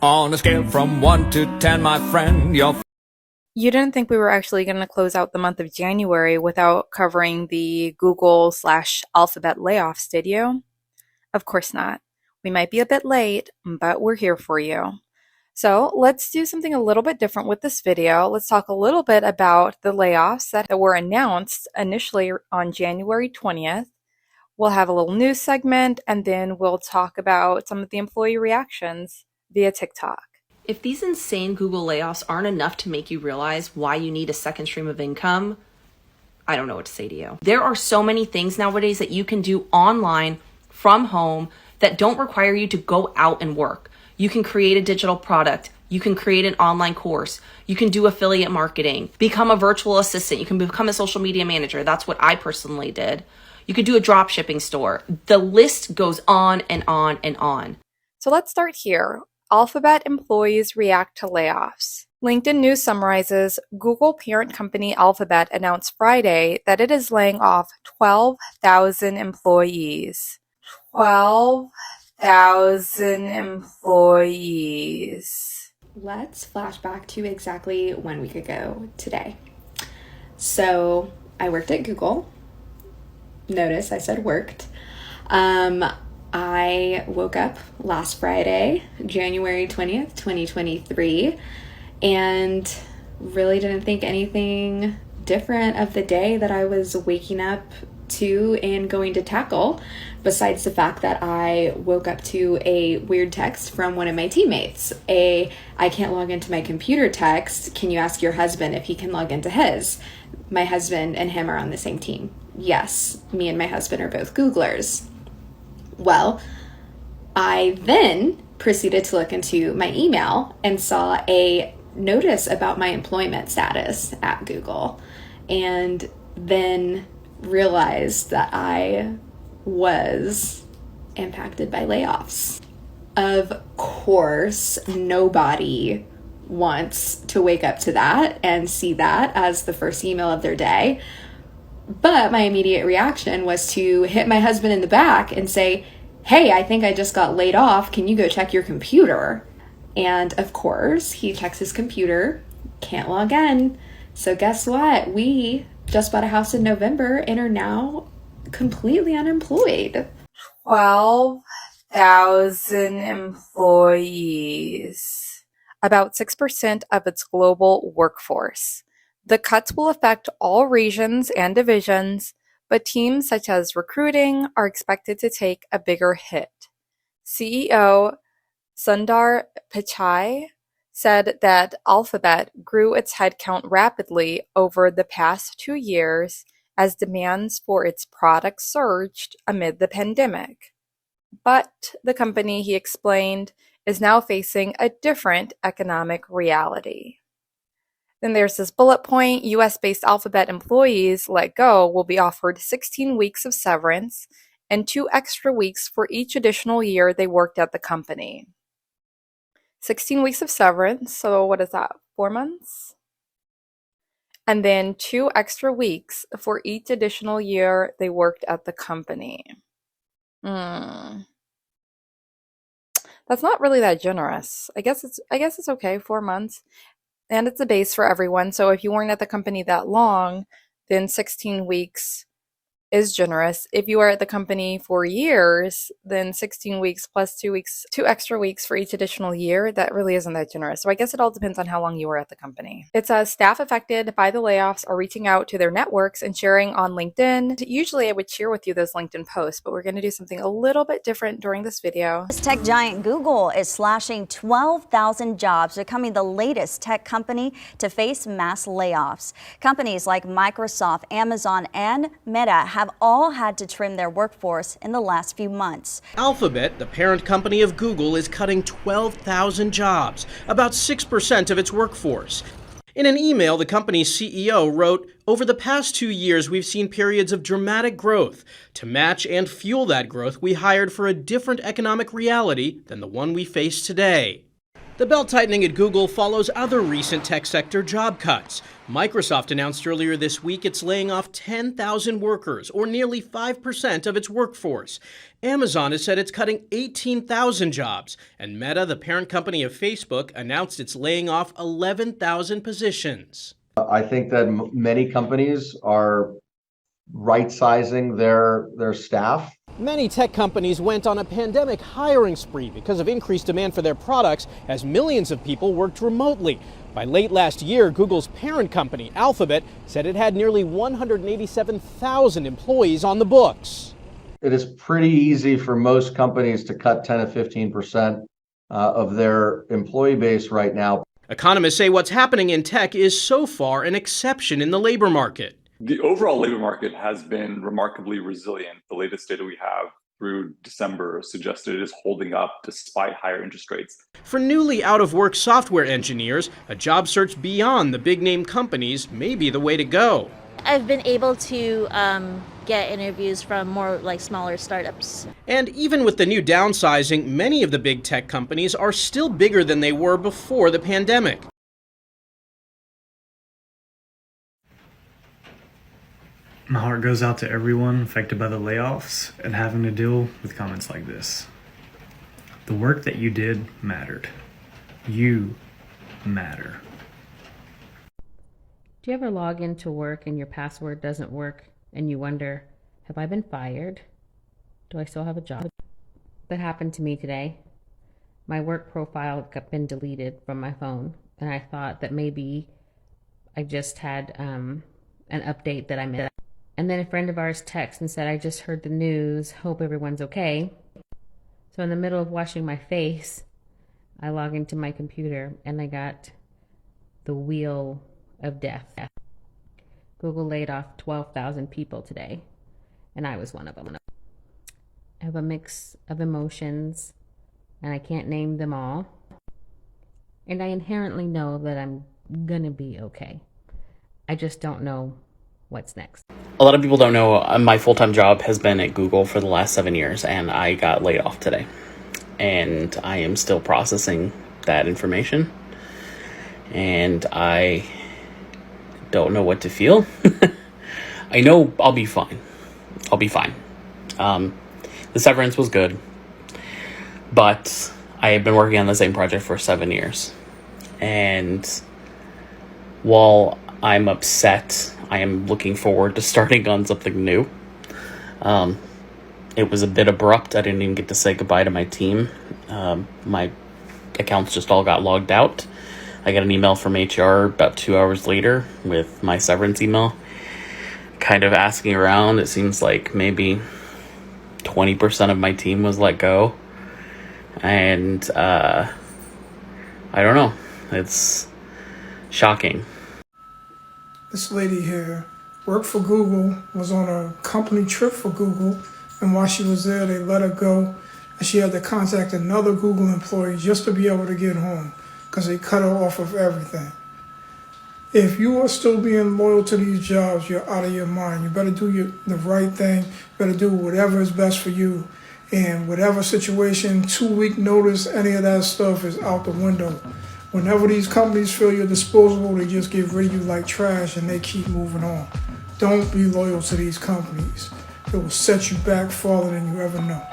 On a scale from 1 to 10, my friend, You didn't think we were actually going to close out the month of January without covering the Google/Alphabet layoffs, did you? Of course not. We might be a bit late, but we're here for you. So let's do something a little bit different with this video. Let's talk a little bit about the layoffs that were announced initially on January 20th. We'll have a little news segment, and then we'll talk about some of the employee reactions via TikTok. If these insane Google layoffs aren't enough to make you realize why you need a second stream of income, I don't know what to say to you. There are so many things nowadays that you can do online from home that don't require you to go out and work. You can create a digital product. You can create an online course. You can do affiliate marketing, become a virtual assistant. You can become a social media manager. That's what I personally did. You could do a drop shipping store. The list goes on and on and on. So let's start here. Alphabet employees react to layoffs. LinkedIn News summarizes Google parent company Alphabet announced Friday that it is laying off 12,000 employees. 12,000 employees. Let's flash back to exactly 1 week ago today. So I worked at Google. Notice I said worked. I woke up last Friday, January 20th, 2023, and really didn't think anything different of the day that I was waking up to and going to tackle, besides the fact that I woke up to a weird text from one of my teammates. I can't log into my computer text. Can you ask your husband if he can log into his? My husband and him are on the same team. Yes, me and my husband are both Googlers. Well, I then proceeded to look into my email and saw a notice about my employment status at Google, and then realized that I was impacted by layoffs. Of course, nobody wants to wake up to that and see that as the first email of their day. But my immediate reaction was to hit my husband in the back and say, hey, I think I just got laid off. Can you go check your computer? And of course, he checks his computer, can't log in. So guess what? We just bought a house in November and are now completely unemployed. 12,000 employees. About 6% of its global workforce. The cuts will affect all regions and divisions, but teams such as recruiting are expected to take a bigger hit. CEO Sundar Pichai said that Alphabet grew its headcount rapidly over the past 2 years as demands for its products surged amid the pandemic. But the company, he explained, is now facing a different economic reality. Then there's this bullet point, US-based Alphabet employees let go will be offered 16 weeks of severance and 2 extra weeks for each additional year they worked at the company. 16 weeks of severance, so what is that, 4 months? And then 2 extra weeks for each additional year they worked at the company. That's not really that generous. I guess it's okay, 4 months. And it's a base for everyone. So if you weren't at the company that long, then 16 weeks is generous. If you are at the company for years, then 16 weeks plus 2 weeks, 2 extra weeks for each additional year, that really isn't that generous. So I guess it all depends on how long you were at the company. It says staff affected by the layoffs are reaching out to their networks and sharing on LinkedIn. Usually I would share with you those LinkedIn posts, but we're going to do something a little bit different during this video. Tech giant Google is slashing 12,000 jobs, becoming the latest tech company to face mass layoffs. Companies like Microsoft, Amazon, and Meta have all had to trim their workforce in the last few months. Alphabet, the parent company of Google, is cutting 12,000 jobs, about 6% of its workforce. In an email, the company's CEO wrote, "Over the past 2 years, we've seen periods of dramatic growth. To match and fuel that growth, we hired for a different economic reality than the one we face today." The belt-tightening at Google follows other recent tech sector job cuts. Microsoft announced earlier this week it's laying off 10,000 workers, or nearly 5% of its workforce. Amazon has said it's cutting 18,000 jobs, and Meta, the parent company of Facebook, announced it's laying off 11,000 positions. I think that many companies are right-sizing their staff. Many tech companies went on a pandemic hiring spree because of increased demand for their products as millions of people worked remotely. By late last year, Google's parent company, Alphabet, said it had nearly 187,000 employees on the books. It is pretty easy for most companies to cut 10 to 15% of their employee base right now. Economists say what's happening in tech is so far an exception in the labor market. The overall labor market has been remarkably resilient. The latest data we have through December suggested it is holding up despite higher interest rates. For newly out-of-work software engineers, a job search beyond the big-name companies may be the way to go. I've been able to get interviews from more like smaller startups. And even with the new downsizing, many of the big tech companies are still bigger than they were before the pandemic. My heart goes out to everyone affected by the layoffs and having to deal with comments like this. The work that you did mattered. You matter. Do you ever log into work and your password doesn't work and you wonder, have I been fired? Do I still have a job? That happened to me today. My work profile got been deleted from my phone, and I thought that maybe I just had an update that I missed. And then a friend of ours texted and said, I just heard the news, hope everyone's okay. So in the middle of washing my face, I log into my computer and I got the wheel of death. Google laid off 12,000 people today, and I was one of them. I have a mix of emotions, and I can't name them all. And I inherently know that I'm gonna be okay. I just don't know what's next. A lot of people don't know my full-time job has been at Google for the last 7 years, and I got laid off today. And I am still processing that information. And I don't know what to feel. I know I'll be fine. I'll be fine. The severance was good, but I have been working on the same project for 7 years. And while I'm upset, I am looking forward to starting on something new. It was a bit abrupt. I didn't even get to say goodbye to my team. My accounts just all got logged out. I got an email from HR about 2 hours later with my severance email, kind of asking around. It seems like maybe 20% of my team was let go. And I don't know. It's shocking. This lady here worked for Google, was on a company trip for Google, and while she was there, they let her go, and she had to contact another Google employee just to be able to get home, because they cut her off of everything. If you are still being loyal to these jobs, you're out of your mind. You better do the right thing. You better do whatever is best for you. And whatever situation, 2-week notice, any of that stuff is out the window. Whenever these companies feel you're disposable, they just get rid of you like trash and they keep moving on. Don't be loyal to these companies. It will set you back farther than you ever know.